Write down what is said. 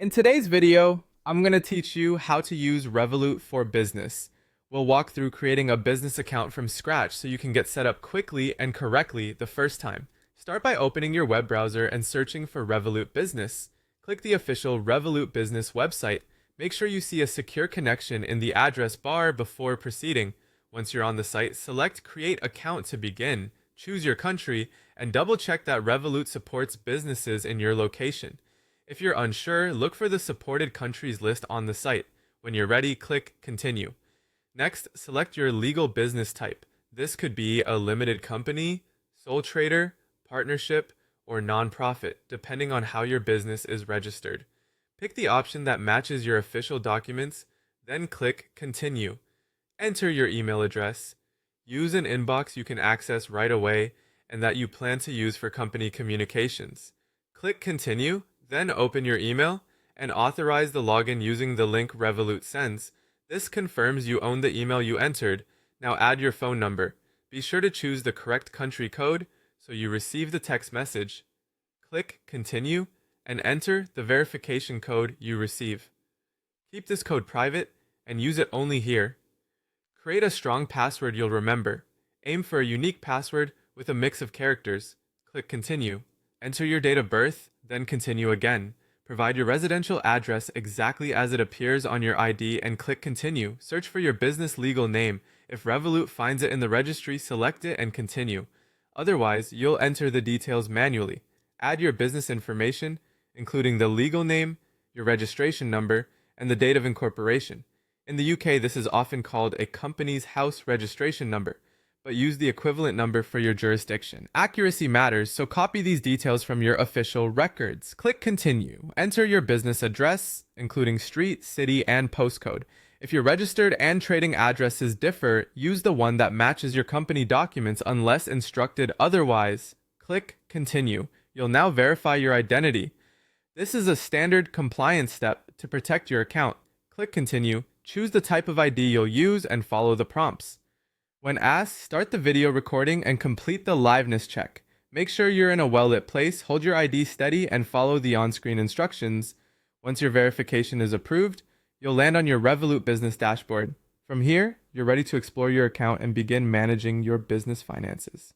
In today's video, I'm going to teach you how to use Revolut for business. We'll walk through creating a business account from scratch so you can get set up quickly and correctly the first time. Start by opening your web browser and searching for Revolut Business. Click the official Revolut Business website. Make sure you see a secure connection in the address bar before proceeding. Once you're on the site, select Create Account to begin, choose your country, and double-check that Revolut supports businesses in your location. If you're unsure, look for the supported countries list on the site. When you're ready, click Continue. Next, select your legal business type. This could be a limited company, sole trader, partnership, or nonprofit, depending on how your business is registered. Pick the option that matches your official documents, then click Continue. Enter your email address. Use an inbox you can access right away and that you plan to use for company communications. Click Continue. Then open your email and authorize the login using the link Revolut sends. This confirms you own the email you entered. Now add your phone number. Be sure to choose the correct country code so you receive the text message. Click Continue and enter the verification code you receive. Keep this code private and use it only here. Create a strong password you'll remember. Aim for a unique password with a mix of characters. Click Continue. Enter your date of birth, then continue again. Provide your residential address exactly as it appears on your ID and click Continue. Search for your business legal name. If Revolut finds it in the registry, select it and continue. Otherwise, you'll enter the details manually. Add your business information, including the legal name, your registration number, and the date of incorporation. In the UK, this is often called a company's house registration number, but use the equivalent number for your jurisdiction. Accuracy matters, so copy these details from your official records. Click Continue. Enter your business address, including street, city, and postcode. If your registered and trading addresses differ, use the one that matches your company documents unless instructed otherwise. Click Continue. You'll now verify your identity. This is a standard compliance step to protect your account. Click Continue. Choose the type of ID you'll use and follow the prompts. When asked, start the video recording and complete the liveness check. Make sure you're in a well-lit place, hold your ID steady, and follow the on-screen instructions. Once your verification is approved, you'll land on your Revolut business dashboard. From here, you're ready to explore your account and begin managing your business finances.